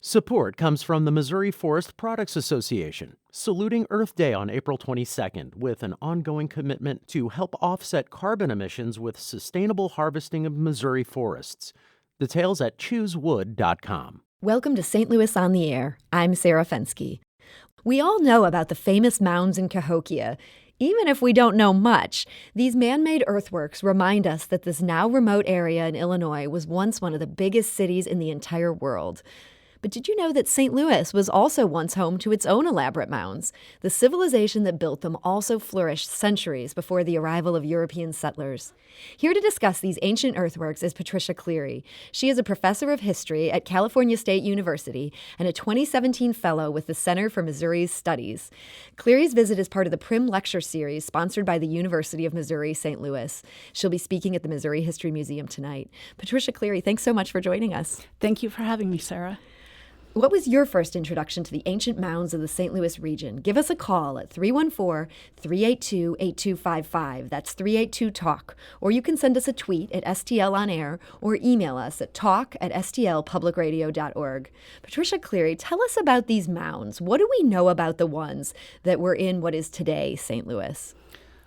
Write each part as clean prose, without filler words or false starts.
Support comes from the Missouri Forest Products Association, saluting Earth Day on April 22nd with an ongoing commitment to help offset carbon emissions with sustainable harvesting of Missouri forests. Details at choosewood.com. Welcome to St. Louis on the Air. I'm Sarah Fenske. We all know about the famous mounds in Cahokia. Even if we don't know much, these man-made earthworks remind us that this now remote area in Illinois was once one of the biggest cities in the entire world. But did you know that St. Louis was also once home to its own elaborate mounds? The civilization that built them also flourished centuries before the arrival of European settlers. Here to discuss these ancient earthworks is Patricia Cleary. She is a professor of history at California State University and a 2017 fellow with the Center for Missouri's Studies. Cleary's visit is part of the Prim Lecture Series sponsored by the University of Missouri St. Louis. She'll be speaking at the Missouri History Museum tonight. Patricia Cleary, thanks so much for joining us. Thank you for having me, Sarah. What was your first introduction to the ancient mounds of the St. Louis region? Give us a call at 314-382-8255. That's 382-TALK. Or you can send us a tweet at STL on air or email us at talk@stlpublicradio.org. Patricia Cleary, tell us about these mounds. What do we know about the ones that were in what is today St. Louis?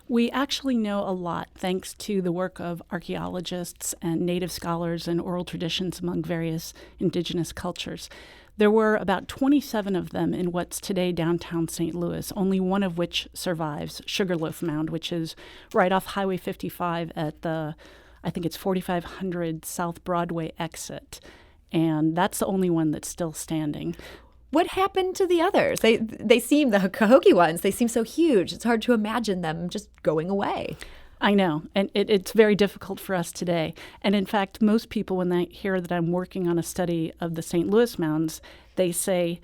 We actually know a lot thanks to the work of archaeologists and native scholars and oral traditions among various indigenous cultures. There were about 27 of them in what's today downtown St. Louis, only one of which survives, Sugarloaf Mound, which is right off Highway 55 at the, I think it's 4500 South Broadway exit. And that's the only one that's still standing. What happened to the others? They seem, the Cahokia ones, they seem so huge. It's hard to imagine them just going away. I know, and it's very difficult for us today. And in fact, most people, when they hear that I'm working on a study of the St. Louis mounds, they say,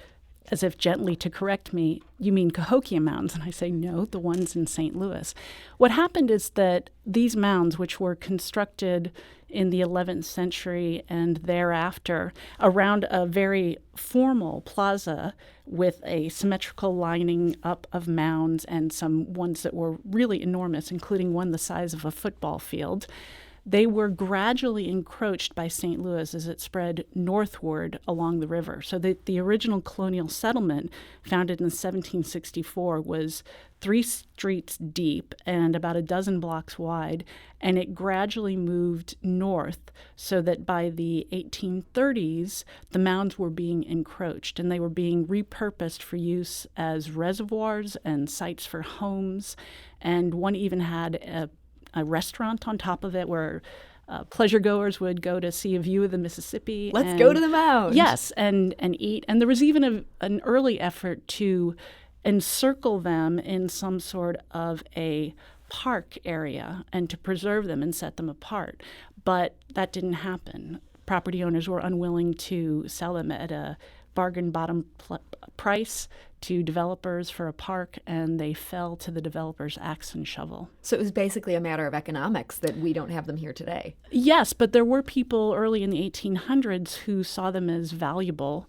as if gently to correct me, you mean Cahokia mounds? And I say, no, the ones in St. Louis. What happened is that these mounds, which were constructed in the 11th century and thereafter around a very formal plaza with a symmetrical lining up of mounds and some ones that were really enormous, including one the size of a football field, they were gradually encroached by St. Louis as it spread northward along the river. So the original colonial settlement, founded in 1764, was 3 streets deep and about a dozen blocks wide, and it gradually moved north so that by the 1830s, the mounds were being encroached, and they were being repurposed for use as reservoirs and sites for homes, and one even had a restaurant on top of it where pleasure goers would go to see a view of the Mississippi. Let's go to the mound. Yes, and eat. And there was even an early effort to encircle them in some sort of a park area and to preserve them and set them apart. But that didn't happen. Property owners were unwilling to sell them at a bargain bottom price to developers for a park, and they fell to the developers' axe and shovel. So it was basically a matter of economics that we don't have them here today. Yes, but there were people early in the 1800s who saw them as valuable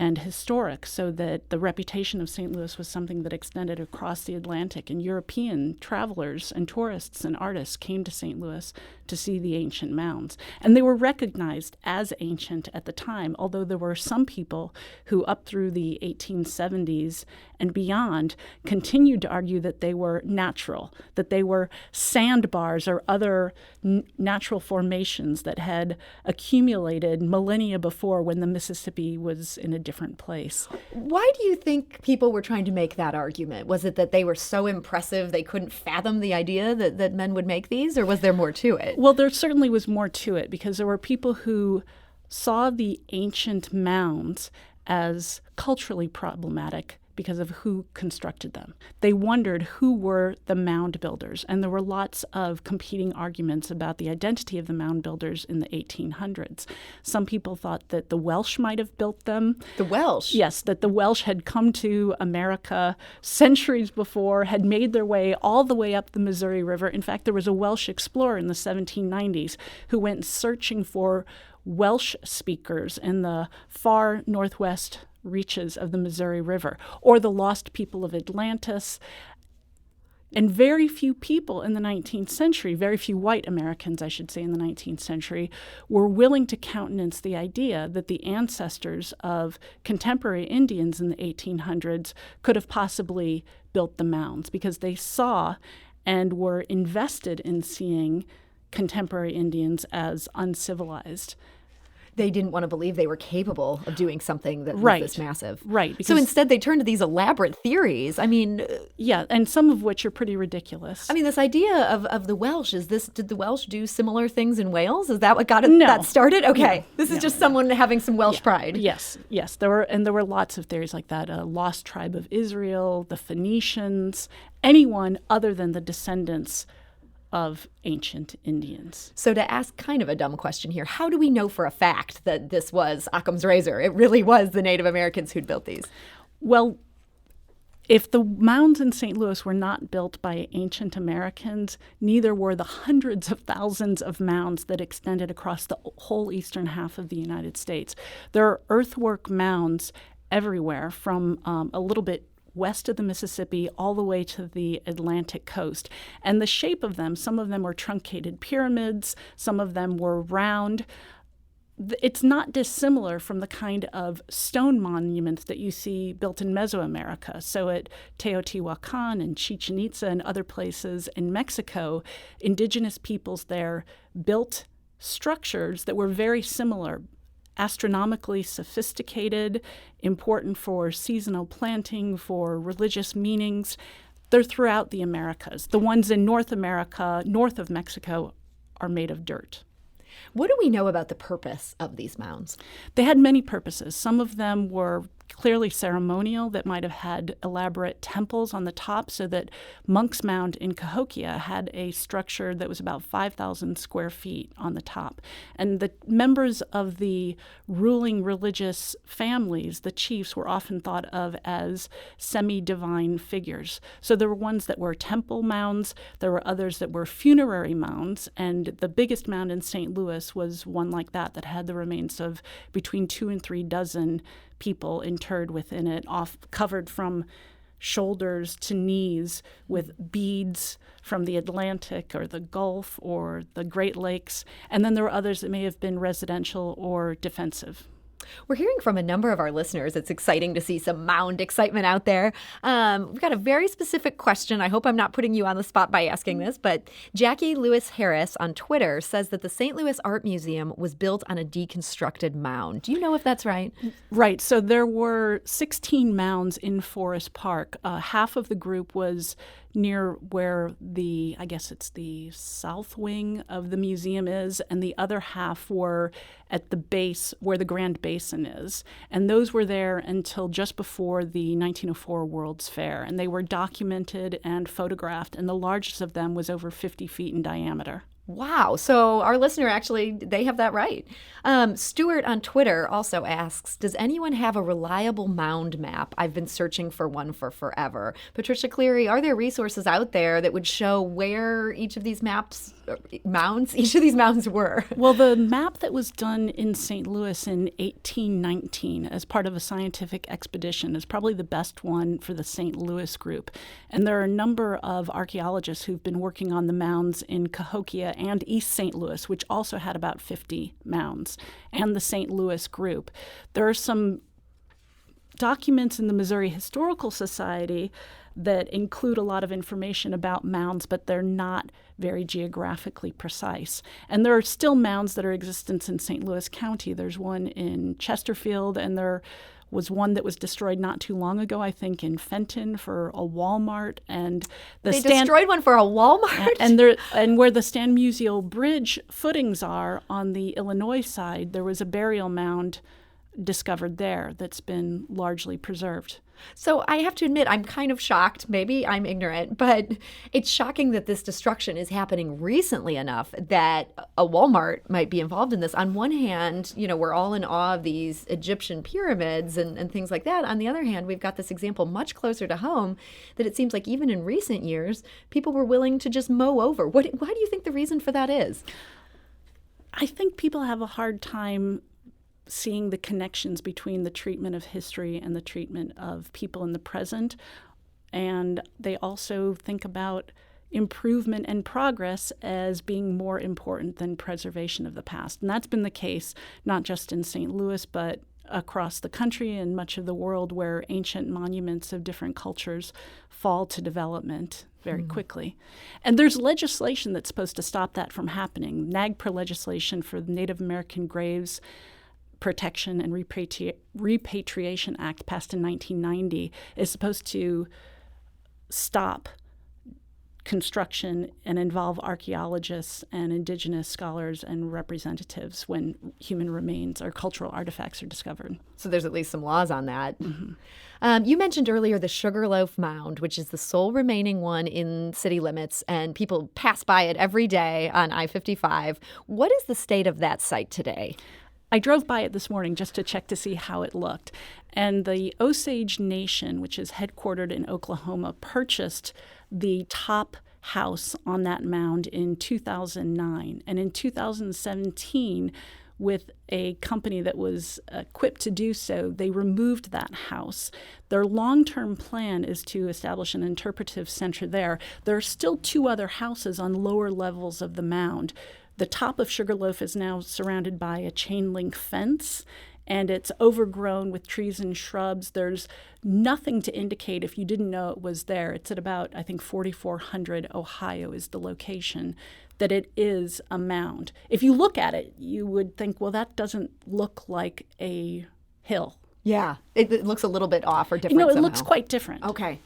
and historic, so that the reputation of St. Louis was something that extended across the Atlantic, and European travelers and tourists and artists came to St. Louis to see the ancient mounds. And they were recognized as ancient at the time, although there were some people who up through the 1870s and beyond continued to argue that they were natural, that they were sandbars or other natural formations that had accumulated millennia before when the Mississippi was in a different place. Why do you think people were trying to make that argument? Was it that they were so impressive they couldn't fathom the idea that men would make these, or was there more to it? Well, there certainly was more to it, because there were people who saw the ancient mounds as culturally problematic because of who constructed them. They wondered who were the mound builders, and there were lots of competing arguments about the identity of the mound builders in the 1800s. Some people thought that the Welsh might have built them. The Welsh? Yes, that the Welsh had come to America centuries before, had made their way all the way up the Missouri River. In fact, there was a Welsh explorer in the 1790s who went searching for Welsh speakers in the far northwest reaches of the Missouri River, or the lost people of Atlantis. And very few people in the 19th century, very few white Americans, I should say, in the 19th century, were willing to countenance the idea that the ancestors of contemporary Indians in the 1800s could have possibly built the mounds, because they saw and were invested in seeing contemporary Indians as uncivilized. They didn't want to believe they were capable of doing something that was this massive. Right. So instead, they turned to these elaborate theories. I mean... yeah, and some of which are pretty ridiculous. I mean, this idea of the Welsh, did the Welsh do similar things in Wales? Is that what got that started? Okay. This is just someone having some Welsh pride. Yes. There were lots of theories like that. A lost tribe of Israel, the Phoenicians, anyone other than the descendants of ancient Indians. So to ask kind of a dumb question here, how do we know for a fact that this was Occam's razor? It really was the Native Americans who'd built these. Well, if the mounds in St. Louis were not built by ancient Americans, neither were the hundreds of thousands of mounds that extended across the whole eastern half of the United States. There are earthwork mounds everywhere, from a little bit west of the Mississippi all the way to the Atlantic coast. And the shape of them, some of them were truncated pyramids, some of them were round. It's not dissimilar from the kind of stone monuments that you see built in Mesoamerica. So at Teotihuacan and Chichen Itza and other places in Mexico, indigenous peoples there built structures that were very similar, astronomically sophisticated, important for seasonal planting, for religious meanings. They're throughout the Americas. The ones in North America, north of Mexico, are made of dirt. What do we know about the purpose of these mounds? They had many purposes. Some of them were clearly ceremonial, that might have had elaborate temples on the top, so that Monk's Mound in Cahokia had a structure that was about 5,000 square feet on the top. And the members of the ruling religious families, the chiefs, were often thought of as semi-divine figures. So there were ones that were temple mounds, there were others that were funerary mounds, and the biggest mound in St. Louis was one like that had the remains of between 2 and 3 dozen people interred within it, covered from shoulders to knees with beads from the Atlantic or the Gulf or the Great Lakes. And then there were others that may have been residential or defensive. We're hearing from a number of our listeners. It's exciting to see some mound excitement out there. We've got a very specific question. I hope I'm not putting you on the spot by asking this, but Jackie Lewis Harris on Twitter says that the St. Louis Art Museum was built on a deconstructed mound. Do you know if that's right? Right. So there were 16 mounds in Forest Park. Half of the group was near where I guess it's the south wing of the museum is, and the other half were at the base where the Grand Basin is. And those were there until just before the 1904 World's Fair. And they were documented and photographed, and the largest of them was over 50 feet in diameter. Wow. So our listener, actually, they have that right. Stuart on Twitter also asks, does anyone have a reliable mound map? I've been searching for one for forever. Patricia Cleary, are there resources out there that would show where each of these mounds were? Well, the map that was done in St. Louis in 1819 as part of a scientific expedition is probably the best one for the St. Louis group. And there are a number of archaeologists who've been working on the mounds in Cahokia and East St. Louis, which also had about 50 mounds, and the St. Louis group. There are some documents in the Missouri Historical Society that include a lot of information about mounds, but they're not very geographically precise. And there are still mounds that are in existence in St. Louis County. There's one in Chesterfield, and there was one that was destroyed not too long ago, I think, in Fenton for a Walmart. And they destroyed one for a Walmart? And where the Stan Musial Bridge footings are on the Illinois side, there was a burial mound discovered there that's been largely preserved. So I have to admit, I'm kind of shocked. Maybe I'm ignorant, but it's shocking that this destruction is happening recently enough that a Walmart might be involved in this. On one hand, we're all in awe of these Egyptian pyramids and things like that. On the other hand, we've got this example much closer to home that it seems like even in recent years, people were willing to just mow over. Why do you think the reason for that is? I think people have a hard time seeing the connections between the treatment of history and the treatment of people in the present. And they also think about improvement and progress as being more important than preservation of the past. And that's been the case not just in St. Louis, but across the country and much of the world, where ancient monuments of different cultures fall to development very quickly. And there's legislation that's supposed to stop that from happening. NAGPRA legislation for the Native American Graves Protection and Repatriation Act, passed in 1990, is supposed to stop construction and involve archaeologists and indigenous scholars and representatives when human remains or cultural artifacts are discovered. So there's at least some laws on that. You mentioned earlier the Sugarloaf Mound, which is the sole remaining one in city limits, and people pass by it every day on I-55. What is the state of that site today? I drove by it this morning just to check to see how it looked. And the Osage Nation, which is headquartered in Oklahoma, purchased the top house on that mound in 2009. And in 2017, with a company that was equipped to do so, they removed that house. Their long-term plan is to establish an interpretive center there. There are still 2 other houses on lower levels of the mound. The top of Sugarloaf is now surrounded by a chain link fence, and it's overgrown with trees and shrubs. There's nothing to indicate, if you didn't know it was there, it's at about, I think, 4400 Ohio is the location, that it is a mound. If you look at it, you would think, well, that doesn't look like a hill. Yeah, it looks a little bit off or different No, it somehow. looks quite different. Okay.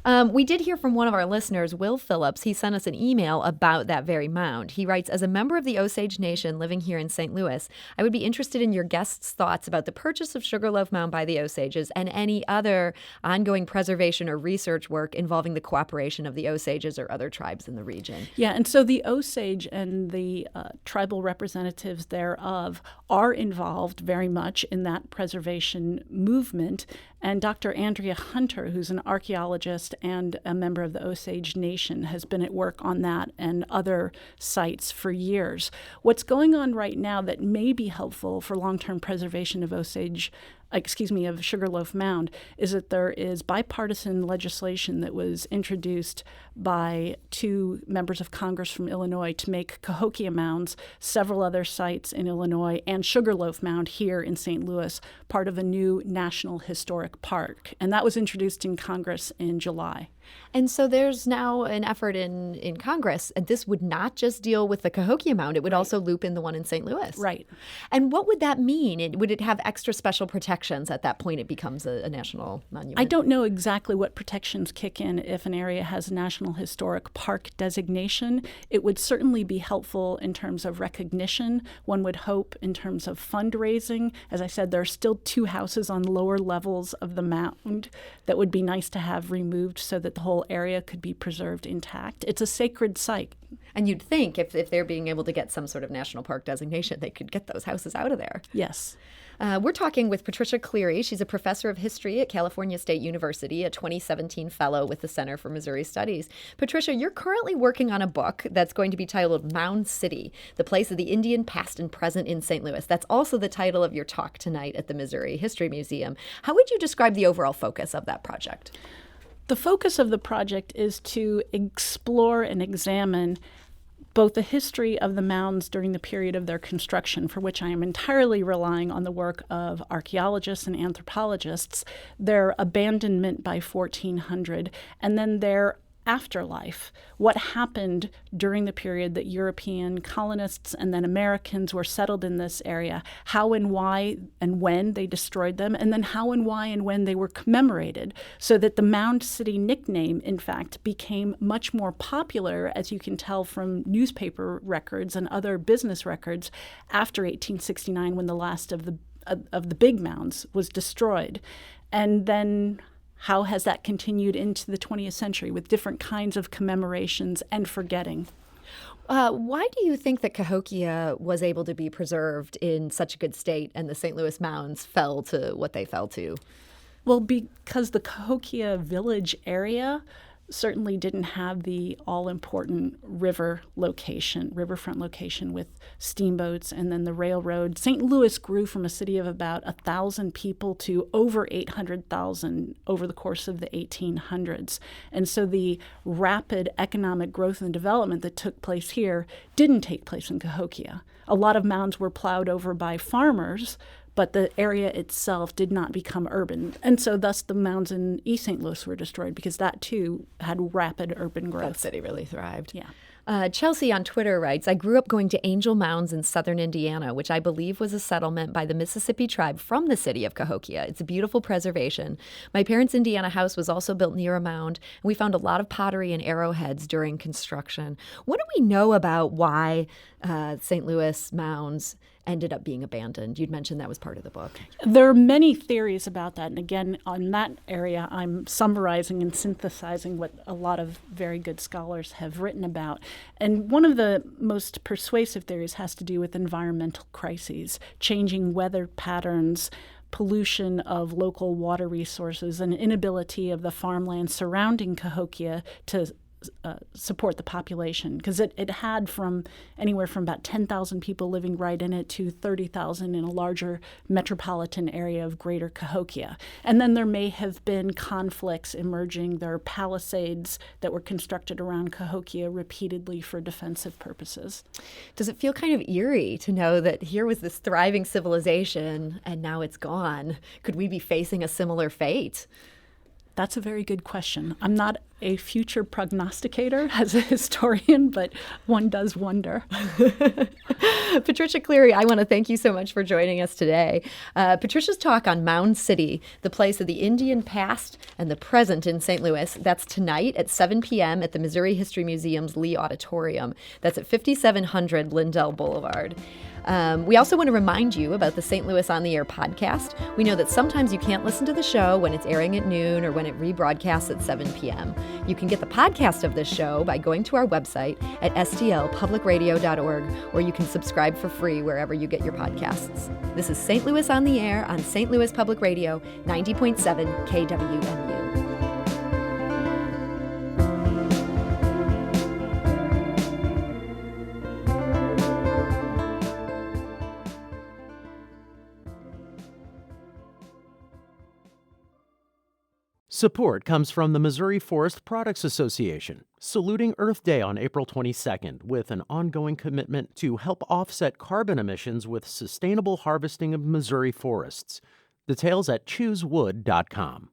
We did hear from one of our listeners, Will Phillips. He sent us an email about that very mound. He writes, as a member of the Osage Nation living here in St. Louis, I would be interested in your guests' thoughts about the purchase of Sugarloaf Mound by the Osages and any other ongoing preservation or research work involving the cooperation of the Osages or other tribes in the region. Yeah, and so the Osage and the tribal representatives thereof are involved very much in that preservation movement. And Dr. Andrea Hunter, who's an archaeologist and a member of the Osage Nation, has been at work on that and other sites for years. What's going on right now that may be helpful for long-term preservation of of Sugarloaf Mound is that there is bipartisan legislation that was introduced by 2 members of Congress from Illinois to make Cahokia Mounds, several other sites in Illinois, and Sugarloaf Mound here in St. Louis part of a new National Historic Park. And that was introduced in Congress in July. And so there's now an effort in Congress, and this would not just deal with the Cahokia Mound, it would also loop in the one in St. Louis. Right. And what would that mean? Would it have extra special protections at that point it becomes a national monument? I don't know exactly what protections kick in if an area has a National Historic Park designation. It would certainly be helpful in terms of recognition. One would hope in terms of fundraising. As I said, there are still 2 houses on lower levels of the mound that would be nice to have removed so that the whole area could be preserved intact. It's a sacred site. And you'd think if they're being able to get some sort of national park designation, they could get those houses out of there. Yes. We're talking with Patricia Cleary. She's a professor of history at California State University, a 2017 fellow with the Center for Missouri Studies. Patricia, you're currently working on a book that's going to be titled Mound City, the place of the Indian past and present in St. Louis. That's also the title of your talk tonight at the Missouri History Museum. How would you describe the overall focus of that project? The focus of the project is to explore and examine both the history of the mounds during the period of their construction, for which I am entirely relying on the work of archaeologists and anthropologists, their abandonment by 1400, and then their afterlife, what happened during the period that European colonists and then Americans were settled in this area, how and why and when they destroyed them, and then how and why and when they were commemorated, so that the Mound City nickname, in fact, became much more popular, as you can tell from newspaper records and other business records, after 1869, when the last of the big mounds was destroyed. And then how has that continued into the 20th century with different kinds of commemorations and forgetting? Why do you think that Cahokia was able to be preserved in such a good state and the St. Louis mounds fell to what they fell to? Well, because the Cahokia village area certainly didn't have the all-important riverfront location with steamboats and then the railroad. St. Louis grew from a city of about 1,000 people to over 800,000 over the course of the 1800s. And so the rapid economic growth and development that took place here didn't take place in Cahokia. A lot of mounds were plowed over by farmers, but the area itself did not become urban. And so thus the mounds in East St. Louis were destroyed because that too had rapid urban growth. That city really thrived. Yeah. Chelsea on Twitter writes, I grew up going to Angel Mounds in southern Indiana, which I believe was a settlement by the Mississippi tribe from the city of Cahokia. It's a beautiful preservation. My parents' Indiana house was also built near a mound, and we found a lot of pottery and arrowheads during construction. What do we know about why St. Louis mounds ended up being abandoned? You'd mentioned that was part of the book. There are many theories about that. And again, on that area, I'm summarizing and synthesizing what a lot of very good scholars have written about. And one of the most persuasive theories has to do with environmental crises, changing weather patterns, pollution of local water resources, and inability of the farmland surrounding Cahokia to support the population, because it had from anywhere from about 10,000 people living right in it to 30,000 in a larger metropolitan area of greater Cahokia. And then there may have been conflicts emerging. There are palisades that were constructed around Cahokia repeatedly for defensive purposes. Does it feel kind of eerie to know that here was this thriving civilization and now it's gone? Could we be facing a similar fate? That's a very good question. I'm not a future prognosticator as a historian, but one does wonder. Patricia Cleary, I want to thank you so much for joining us today. Patricia's talk on Mound City, the place of the Indian past and the present in St. Louis, that's tonight at 7 p.m. at the Missouri History Museum's Lee Auditorium. That's at 5700 Lindell Boulevard. We also want to remind you about the St. Louis on the Air podcast. We know that sometimes you can't listen to the show when it's airing at noon or when it rebroadcasts at 7 p.m. You can get the podcast of this show by going to our website at stlpublicradio.org, or you can subscribe for free wherever you get your podcasts. This is St. Louis on the Air on St. Louis Public Radio, 90.7 KWMU. Support comes from the Missouri Forest Products Association, saluting Earth Day on April 22nd with an ongoing commitment to help offset carbon emissions with sustainable harvesting of Missouri forests. Details at choosewood.com.